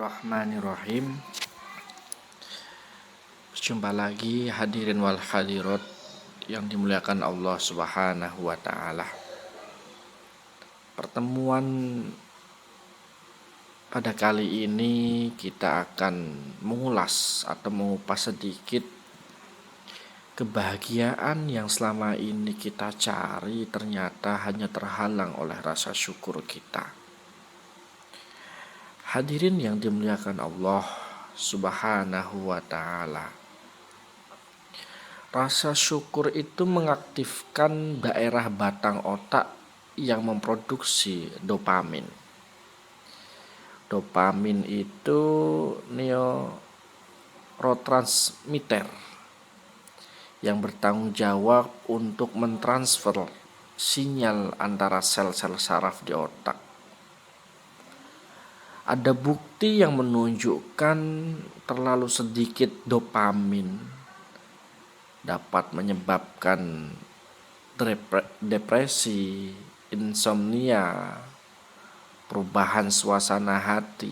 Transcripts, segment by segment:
Bismillahirrahmanirrahim. Berjumpa lagi hadirin wal hadirat yang dimuliakan Allah Subhanahu wa taala. Pertemuan pada kali ini kita akan mengulas atau mengupas sedikit kebahagiaan yang selama ini kita cari ternyata hanya terhalang oleh rasa syukur kita. Hadirin yang dimuliakan Allah Subhanahu wa ta'ala, rasa syukur itu mengaktifkan daerah batang otak yang memproduksi dopamin. Dopamin itu neurotransmitter yang bertanggung jawab untuk mentransfer sinyal antara sel-sel saraf di otak. Ada bukti yang menunjukkan terlalu sedikit dopamin dapat menyebabkan depresi, insomnia, perubahan suasana hati,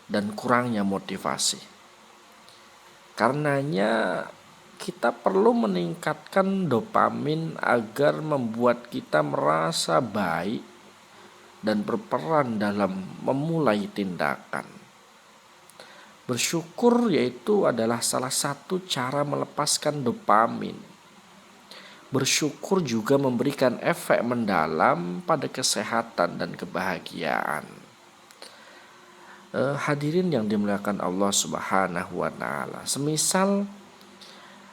dan kurangnya motivasi. Karenanya kita perlu meningkatkan dopamin agar membuat kita merasa baik dan berperan dalam memulai tindakan. Bersyukur yaitu adalah salah satu cara melepaskan dopamin. Bersyukur juga memberikan efek mendalam pada kesehatan dan kebahagiaan. Hadirin yang dimuliakan Allah Subhanahu wa taala, semisal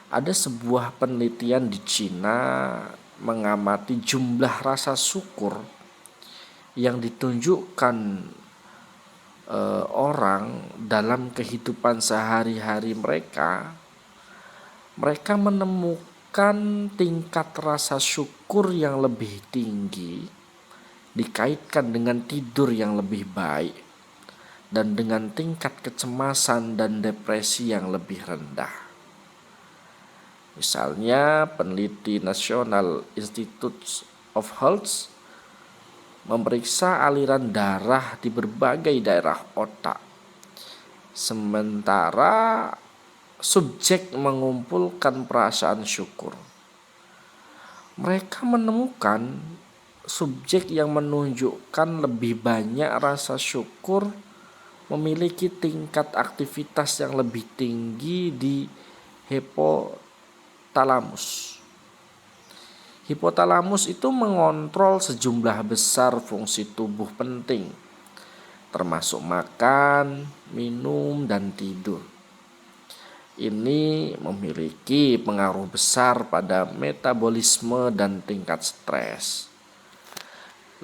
ada sebuah penelitian di Cina mengamati jumlah rasa syukur yang ditunjukkan orang dalam kehidupan sehari-hari mereka menemukan tingkat rasa syukur yang lebih tinggi dikaitkan dengan tidur yang lebih baik dan dengan tingkat kecemasan dan depresi yang lebih rendah. Misalnya peneliti National Institute of Health memeriksa aliran darah di berbagai daerah otak, sementara subjek mengumpulkan perasaan syukur. Mereka menemukan subjek yang menunjukkan lebih banyak rasa syukur memiliki tingkat aktivitas yang lebih tinggi di hipotalamus. Hipotalamus itu mengontrol sejumlah besar fungsi tubuh penting, termasuk makan, minum, dan tidur. Ini memiliki pengaruh besar pada metabolisme dan tingkat stres.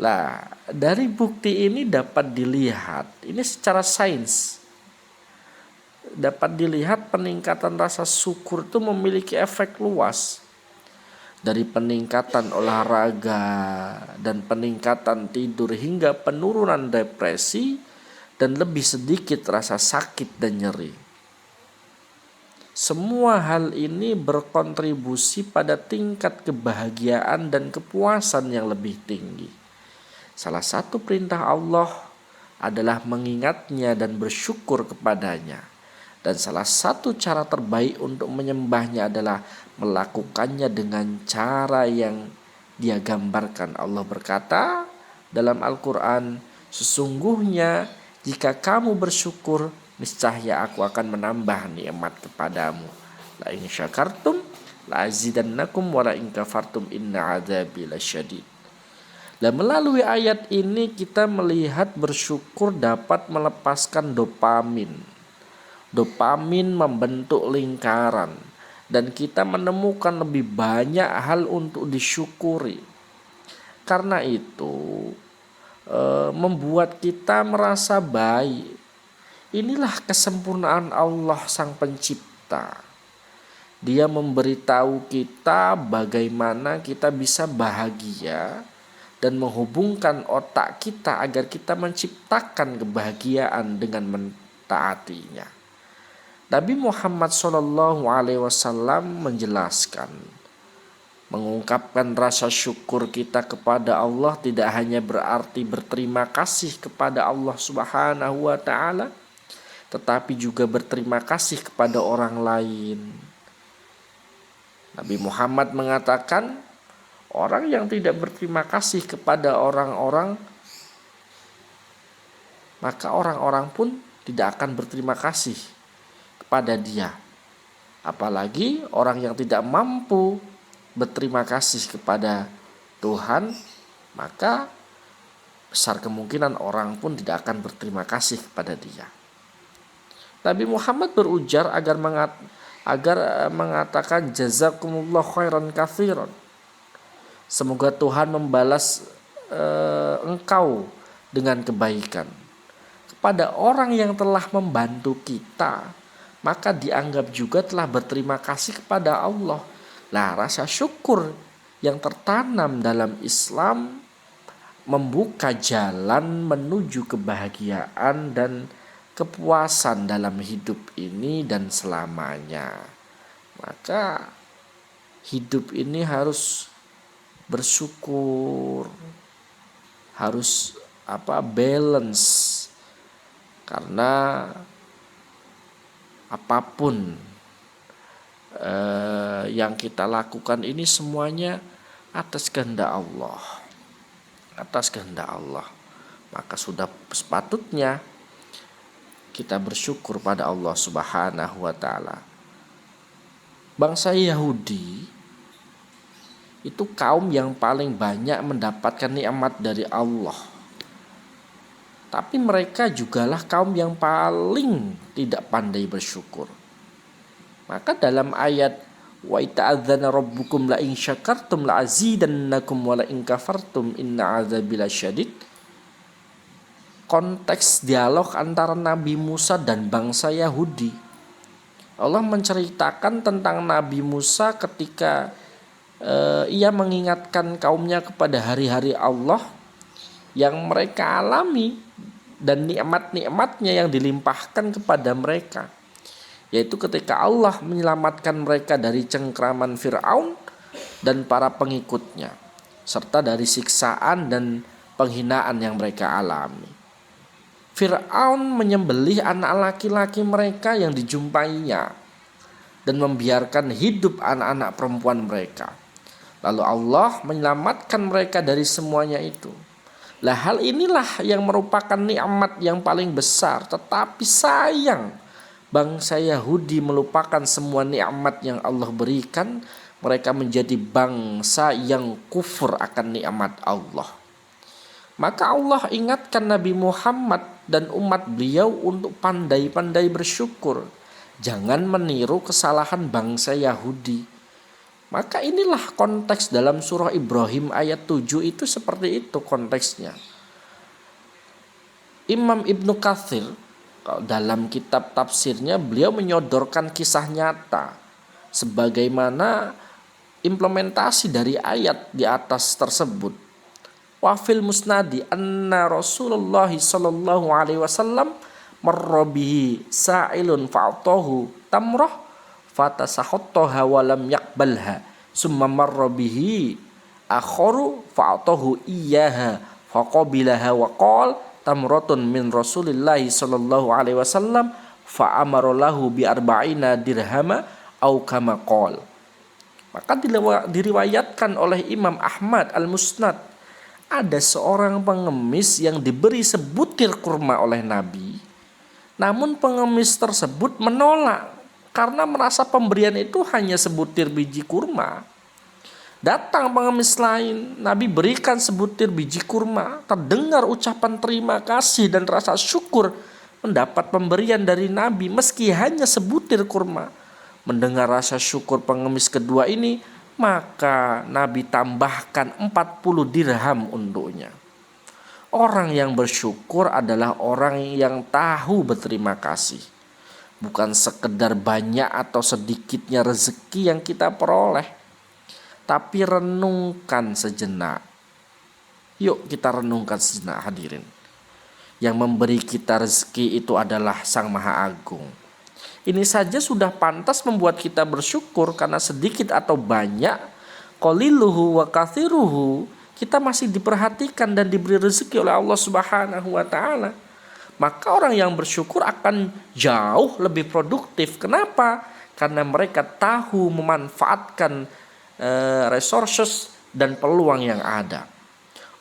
Nah, dari bukti ini dapat dilihat, ini secara sains, dapat dilihat peningkatan rasa syukur itu memiliki efek luas. Dari peningkatan olahraga dan peningkatan tidur hingga penurunan depresi dan lebih sedikit rasa sakit dan nyeri. Semua hal ini berkontribusi pada tingkat kebahagiaan dan kepuasan yang lebih tinggi. Salah satu perintah Allah adalah mengingatnya dan bersyukur kepadanya. Dan salah satu cara terbaik untuk menyembahnya adalah melakukannya dengan cara yang dia gambarkan. Allah berkata dalam Al-Quran, sesungguhnya jika kamu bersyukur, niscaya aku akan menambah nikmat kepadamu. La in syakartum la azidannakum wa la in kafartum inna adzabi lasyadid. Dan melalui ayat ini kita melihat bersyukur dapat melepaskan dopamin. Dopamin membentuk lingkaran dan kita menemukan lebih banyak hal untuk disyukuri. Karena itu membuat kita merasa baik. Inilah kesempurnaan Allah Sang Pencipta. Dia memberitahu kita bagaimana kita bisa bahagia dan menghubungkan otak kita agar kita menciptakan kebahagiaan dengan mentaatinya. Nabi Muhammad SAW menjelaskan, mengungkapkan rasa syukur kita kepada Allah tidak hanya berarti berterima kasih kepada Allah Subhanahu wa taala, tetapi juga berterima kasih kepada orang lain. Nabi Muhammad mengatakan, orang yang tidak berterima kasih kepada orang-orang, maka orang-orang pun tidak akan berterima kasih kepada dia. Apalagi orang yang tidak mampu berterima kasih kepada Tuhan, maka besar kemungkinan orang pun tidak akan berterima kasih kepada dia. Nabi Muhammad berujar agar mengatakan jazakumullah khairan katsiran. Semoga Tuhan membalas engkau dengan kebaikan. Kepada orang yang telah membantu kita, maka dianggap juga telah berterima kasih kepada Allah. Lah, rasa syukur yang tertanam dalam Islam membuka jalan menuju kebahagiaan dan kepuasan dalam hidup ini dan selamanya. Maka hidup ini harus bersyukur, harus balance, karena apapun yang kita lakukan ini semuanya atas kehendak Allah. Atas kehendak Allah, maka sudah sepatutnya kita bersyukur pada Allah Subhanahu wa ta'ala. Bangsa Yahudi itu kaum yang paling banyak mendapatkan nikmat dari Allah, tapi mereka jugalah kaum yang paling tidak pandai bersyukur. Maka dalam ayat wa ta'adzana rabbukum la in syakartum la azidannakum wa la in kafartum inna azabi lasyadid. Konteks dialog antara Nabi Musa dan bangsa Yahudi. Allah menceritakan tentang Nabi Musa ketika ia mengingatkan kaumnya kepada hari-hari Allah yang mereka alami dan nikmat-nikmatnya yang dilimpahkan kepada mereka. Yaitu ketika Allah menyelamatkan mereka dari cengkraman Fir'aun dan para pengikutnya, serta dari siksaan dan penghinaan yang mereka alami. Fir'aun menyembelih anak laki-laki mereka yang dijumpainya dan membiarkan hidup anak-anak perempuan mereka. Lalu Allah menyelamatkan mereka dari semuanya itu. Lah, hal inilah yang merupakan nikmat yang paling besar, tetapi sayang bangsa Yahudi melupakan semua nikmat yang Allah berikan. Mereka menjadi bangsa yang kufur akan nikmat Allah. Maka Allah ingatkan Nabi Muhammad dan umat beliau untuk pandai-pandai bersyukur. Jangan meniru kesalahan bangsa Yahudi. Maka inilah konteks dalam surah Ibrahim ayat 7 itu seperti itu konteksnya. Imam Ibnu Katsir dalam kitab tafsirnya beliau menyodorkan kisah nyata sebagaimana implementasi dari ayat di atas tersebut. Wa fil musnadi anna Rasulullah sallallahu alaihi wasallam marra bihi sa'ilun fa'atahu tamrah fatasahattaha wa lam yaqbalha summa marra bihi akharu fa'atahu iyyaha faqabilaha wa qala tamratun min Rasulillah sallallahu alaihi wasallam fa amara lahu bi arba'ina dirhama au kama qol. Maka diriwayatkan oleh Imam Ahmad Al-Musnad, ada seorang pengemis yang diberi sebutir kurma oleh Nabi, namun pengemis tersebut menolak karena merasa pemberian itu hanya sebutir biji kurma. Datang pengemis lain, Nabi berikan sebutir biji kurma. Terdengar ucapan terima kasih dan rasa syukur mendapat pemberian dari Nabi meski hanya sebutir kurma. Mendengar rasa syukur pengemis kedua ini, maka Nabi tambahkan 40 dirham untuknya. Orang yang bersyukur adalah orang yang tahu berterima kasih. Bukan sekedar banyak atau sedikitnya rezeki yang kita peroleh, tapi renungkan sejenak. Yuk kita renungkan sejenak hadirin. Yang memberi kita rezeki itu adalah Sang Maha Agung. Ini saja sudah pantas membuat kita bersyukur karena sedikit atau banyak, qaliluhu wa kathiruhu, kita masih diperhatikan dan diberi rezeki oleh Allah Subhanahu wa ta'ala. maka orang yang bersyukur akan jauh lebih produktif. Kenapa? Karena mereka tahu memanfaatkan resources dan peluang yang ada.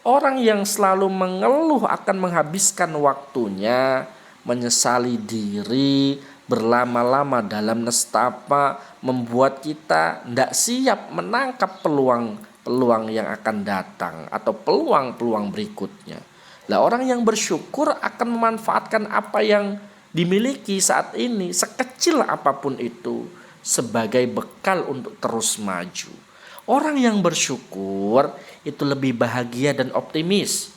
Orang yang selalu mengeluh akan menghabiskan waktunya, menyesali diri, berlama-lama dalam nestapa, membuat kita tidak siap menangkap peluang-peluang yang akan datang atau peluang-peluang berikutnya. Lah, orang yang bersyukur akan memanfaatkan apa yang dimiliki saat ini, sekecil apapun itu, sebagai bekal untuk terus maju. Orang yang bersyukur itu lebih bahagia dan optimis.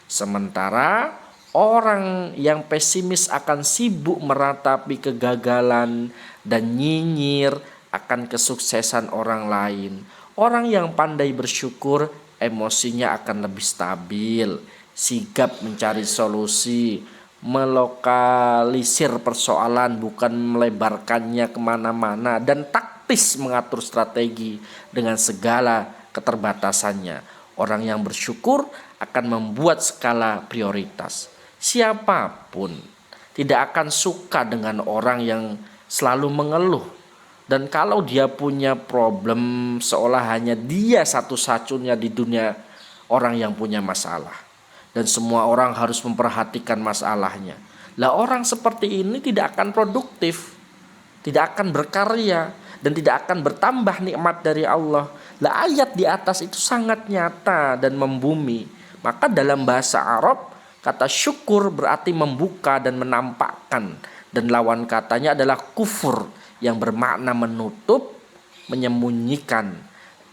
Sementara orang yang pesimis akan sibuk meratapi kegagalan dan nyinyir akan kesuksesan orang lain. Orang yang pandai bersyukur emosinya akan lebih stabil, sigap mencari solusi, melokalisir persoalan bukan melebarkannya kemana-mana, dan taktis mengatur strategi dengan segala keterbatasannya. Orang yang bersyukur akan membuat skala prioritas. Siapapun tidak akan suka dengan orang yang selalu mengeluh. Dan kalau dia punya problem, seolah hanya dia satu-satunya di dunia orang yang punya masalah, dan semua orang harus memperhatikan masalahnya. Lah, orang seperti ini tidak akan produktif, tidak akan berkarya, dan tidak akan bertambah nikmat dari Allah. Lah, ayat di atas itu sangat nyata dan membumi. Maka dalam bahasa Arab, kata syukur berarti membuka dan menampakkan, dan lawan katanya adalah kufur yang bermakna menutup, menyembunyikan.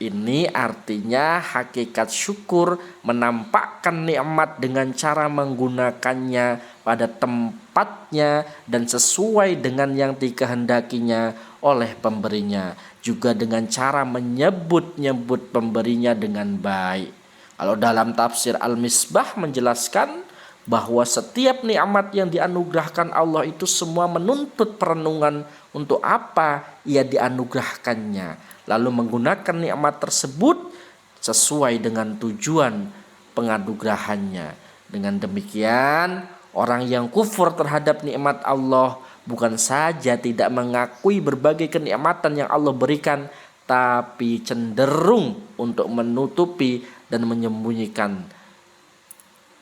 Ini artinya hakikat syukur menampakkan nikmat dengan cara menggunakannya pada tempatnya dan sesuai dengan yang dikehendakinya oleh pemberinya, juga dengan cara menyebut-nyebut pemberinya dengan baik. Kalau dalam tafsir Al-Misbah menjelaskan bahwa setiap nikmat yang dianugerahkan Allah itu semua menuntut perenungan untuk apa ia dianugerahkannya, lalu menggunakan nikmat tersebut sesuai dengan tujuan penganugerahannya. Dengan demikian, orang yang kufur terhadap nikmat Allah bukan saja tidak mengakui berbagai kenikmatan yang Allah berikan, tapi cenderung untuk menutupi dan menyembunyikan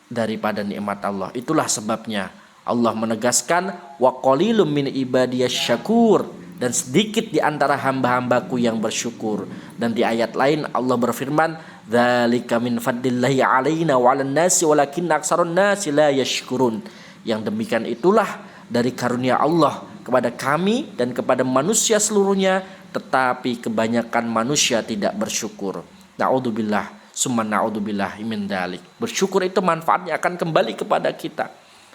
daripada nikmat Allah. Itulah sebabnya Allah menegaskan wa qalilum min ibadiyas syakur, dan sedikit di antara hamba-hambaku yang bersyukur. Dan di ayat lain Allah berfirman, dzalika min fadlillahi alaina wa 'alan nasi walakinna aktsarun nasi la yashkurun. Yang demikian itulah dari karunia Allah kepada kami dan kepada manusia seluruhnya, tetapi kebanyakan manusia tidak bersyukur. Na'udzubillah summa na'udzubillah min dzalik. Bersyukur itu manfaatnya akan kembali kepada kita.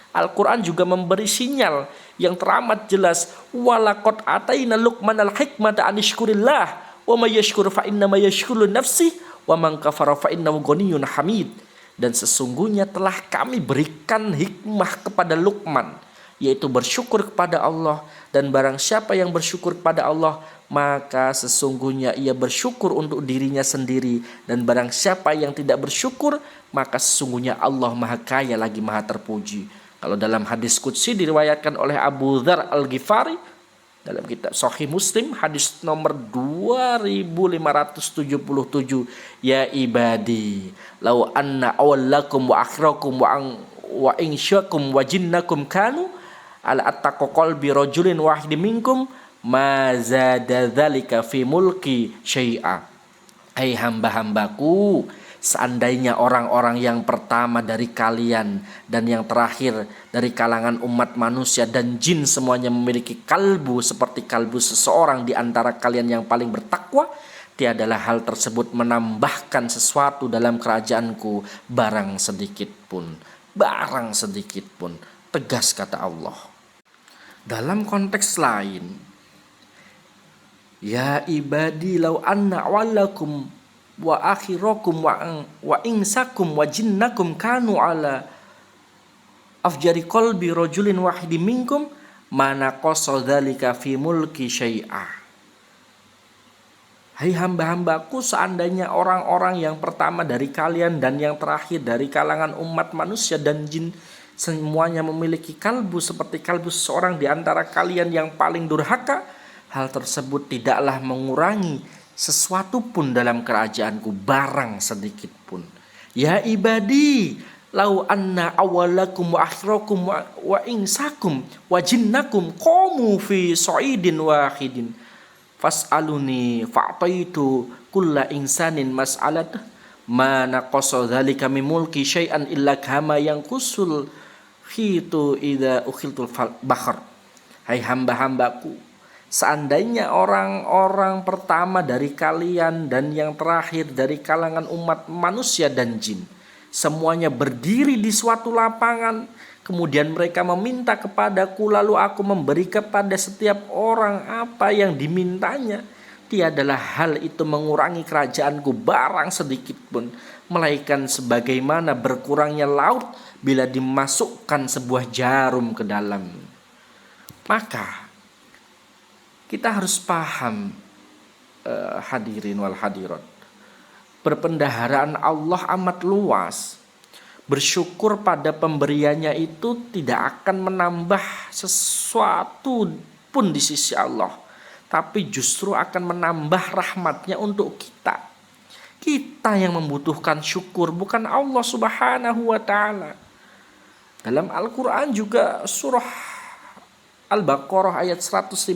Al-Quran juga memberi sinyal yang teramat jelas, walaqad ataina luqmanal hikmata anishkurillah wa may yashkur fa innama yashkuru nafsi wa man kafara fa innahu ghaniyyun hamid. Dan sesungguhnya telah kami berikan hikmah kepada Luqman, yaitu bersyukur kepada Allah, dan barang siapa yang bersyukur kepada Allah maka sesungguhnya ia bersyukur untuk dirinya sendiri, dan barang siapa yang tidak bersyukur maka sesungguhnya Allah Maha Kaya lagi Maha Terpuji. Kalau dalam hadis qudsi diriwayatkan oleh Abu Dzar Al-Ghifari dalam kitab Sahih Muslim hadis nomor 2577, ya ibadi law anna awallakum wa akhirakum wa insyakum wa jinnakum kanu ala attaqu qalbi rajulin wahid minkum ma zada dzalika fi mulki syai'a. Hai hamba-hambaku, seandainya orang-orang yang pertama dari kalian dan yang terakhir dari kalangan umat manusia dan jin semuanya memiliki kalbu seperti kalbu seseorang di antara kalian yang paling bertakwa, tiadalah hal tersebut menambahkan sesuatu dalam kerajaanku barang sedikit pun. Barang sedikit pun. Tegas kata Allah. Dalam konteks lain, ya ibadi law anna awalakum wa akhirakum wa insakum wa jinnakum kanu ala afjari qalbi rajulin wahidin minkum mana qasa dzalika fi mulki syai'a. Hai hamba-hambaku, seandainya orang-orang yang pertama dari kalian dan yang terakhir dari kalangan umat manusia dan jin semuanya memiliki kalbu seperti kalbu seorang di antara kalian yang paling durhaka, hal tersebut tidaklah mengurangi sesuatu pun dalam kerajaanku, barang sedikit pun. Ya ibadi, lau anna awalakum wa akhirakum wa insakum wa jinnakum qamu fi sa'idin wahidin fas'aluni fa'taitu kulla insanin mas'alat ma naqasa dzalika min mulki syai'an illa kama yanqusul khitu idza ukhiltul bahr. Hai hamba-hambaku, seandainya orang-orang pertama dari kalian dan yang terakhir dari kalangan umat manusia dan jin semuanya berdiri di suatu lapangan, kemudian mereka meminta kepadaku, lalu aku memberi kepada setiap orang apa yang dimintanya, tiadalah hal itu mengurangi kerajaanku barang sedikit pun, melainkan sebagaimana berkurangnya laut bila dimasukkan sebuah jarum ke dalam. Maka kita harus paham, hadirin wal hadirat, perbendaharaan Allah amat luas. Bersyukur pada pemberiannya itu tidak akan menambah sesuatu pun di sisi Allah, tapi justru akan menambah rahmatnya untuk kita. Kita yang membutuhkan syukur, bukan Allah subhanahu wa ta'ala. Dalam Al-Quran juga surah Al-Baqarah ayat 152,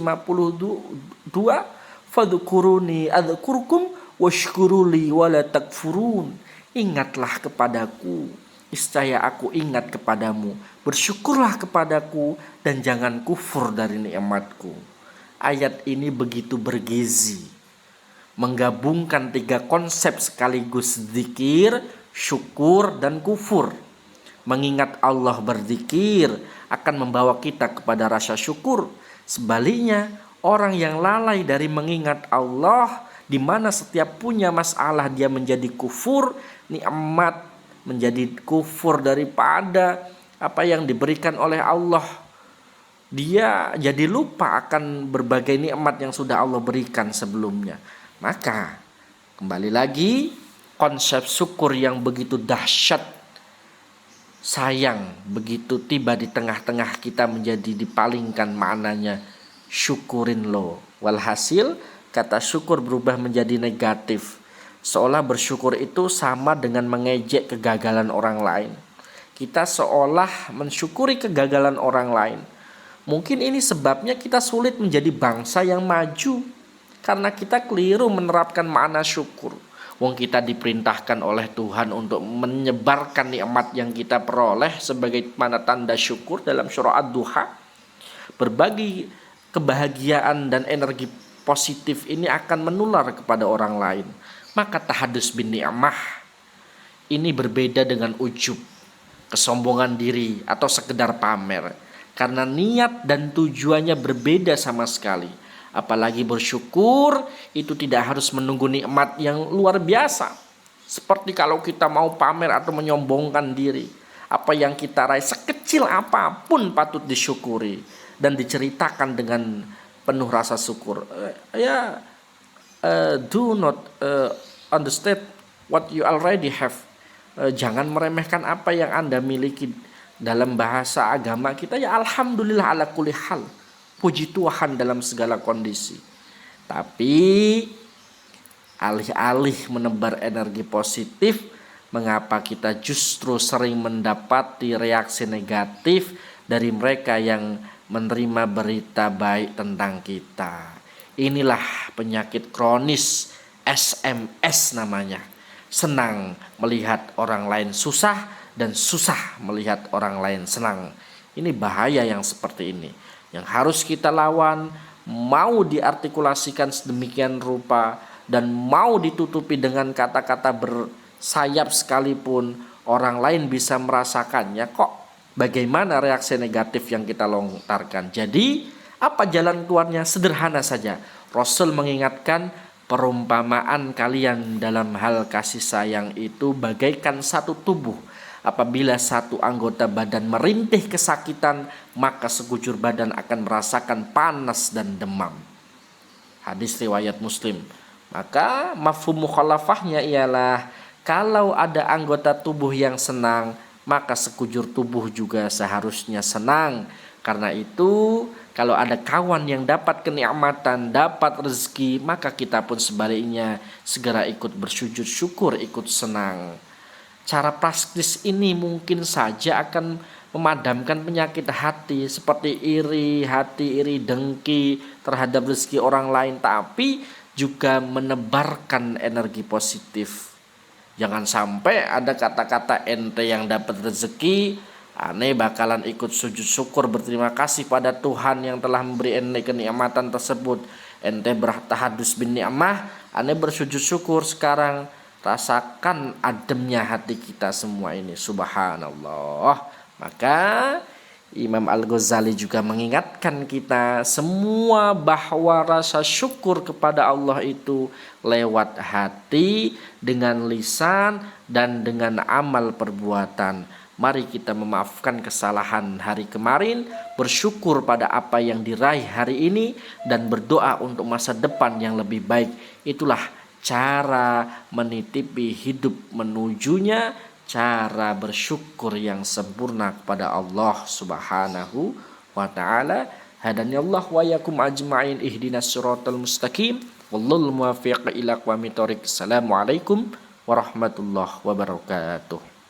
fadhkuruni adzkurkum washkuruli wala takfurun. Ingatlah kepadaku, niscaya aku ingat kepadamu. Bersyukurlah kepadaku dan jangan kufur dari nikmatku. Ayat ini begitu bergizi, menggabungkan 3 konsep sekaligus: zikir, syukur, dan kufur. Mengingat Allah berzikir akan membawa kita kepada rasa syukur. Sebaliknya, orang yang lalai dari mengingat Allah, di mana setiap punya masalah dia menjadi kufur nikmat, menjadi kufur daripada apa yang diberikan oleh Allah. Dia jadi lupa akan berbagai nikmat yang sudah Allah berikan sebelumnya. Maka kembali lagi, konsep syukur yang begitu dahsyat, sayang begitu tiba di tengah-tengah kita menjadi dipalingkan maknanya, syukurin lo. Walhasil kata syukur berubah menjadi negatif, seolah bersyukur itu sama dengan mengejek kegagalan orang lain. Kita seolah mensyukuri kegagalan orang lain. Mungkin ini sebabnya kita sulit menjadi bangsa yang maju, karena kita keliru menerapkan makna syukur. Wong kita diperintahkan oleh Tuhan untuk menyebarkan nikmat yang kita peroleh sebagai mana tanda syukur dalam surah Ad-Duha. Berbagi kebahagiaan dan energi positif ini akan menular kepada orang lain. Maka tahadus bin ni'mah ini berbeda dengan ujub, kesombongan diri atau sekedar pamer, karena niat dan tujuannya berbeda sama sekali. Apalagi bersyukur itu tidak harus menunggu nikmat yang luar biasa. Seperti kalau kita mau pamer atau menyombongkan diri, apa yang kita raih sekecil apapun patut disyukuri dan diceritakan dengan penuh rasa syukur. Do not understand what you already have. Jangan meremehkan apa yang Anda miliki. Dalam bahasa agama kita, ya alhamdulillah ala kulli hal. Puji Tuhan dalam segala kondisi. Tapi alih-alih menebar energi positif, mengapa kita justru sering mendapati reaksi negatif dari mereka yang menerima berita baik tentang kita? Inilah penyakit kronis SMS namanya. Senang melihat orang lain susah dan susah melihat orang lain senang. Ini bahaya yang seperti ini, yang harus kita lawan, mau diartikulasikan sedemikian rupa dan mau ditutupi dengan kata-kata bersayap sekalipun, orang lain bisa merasakannya kok. Bagaimana reaksi negatif yang kita lontarkan? Jadi apa jalan keluarnya? Sederhana saja. Rasul mengingatkan, perumpamaan kalian dalam hal kasih sayang itu bagaikan satu tubuh. Apabila satu anggota badan merintih kesakitan, maka sekujur badan akan merasakan panas dan demam. Hadis riwayat Muslim. Maka mafhum mukhalafahnya ialah, kalau ada anggota tubuh yang senang, maka sekujur tubuh juga seharusnya senang. Karena itu, kalau ada kawan yang dapat kenikmatan, dapat rezeki, maka kita pun sebaliknya segera ikut bersujud syukur, ikut senang. Cara praktis ini mungkin saja akan memadamkan penyakit hati seperti iri, hati iri, dengki terhadap rezeki orang lain, tapi juga menebarkan energi positif. Jangan sampai ada kata-kata ente yang dapat rezeki, ane bakalan ikut sujud syukur berterima kasih pada Tuhan yang telah memberi ente kenikmatan tersebut. Ente bertahadus bin ni'mah, ane bersujud syukur sekarang. Rasakan ademnya hati kita semua ini, subhanallah. Maka Imam Al-Ghazali juga mengingatkan kita semua bahwa rasa syukur kepada Allah itu lewat hati, dengan lisan, dan dengan amal perbuatan. Mari kita memaafkan kesalahan hari kemarin, bersyukur pada apa yang diraih hari ini, dan berdoa untuk masa depan yang lebih baik. Itulah cara menitipi hidup menujunya, cara bersyukur yang sempurna kepada Allah Subhanahu wa taala. Hadanillah wa yakum ajma'in ihdinas siratal mustaqim. Wallahul muwaffiq ila aqwamit thoriq. Assalamualaikum warahmatullahi wabarakatuh.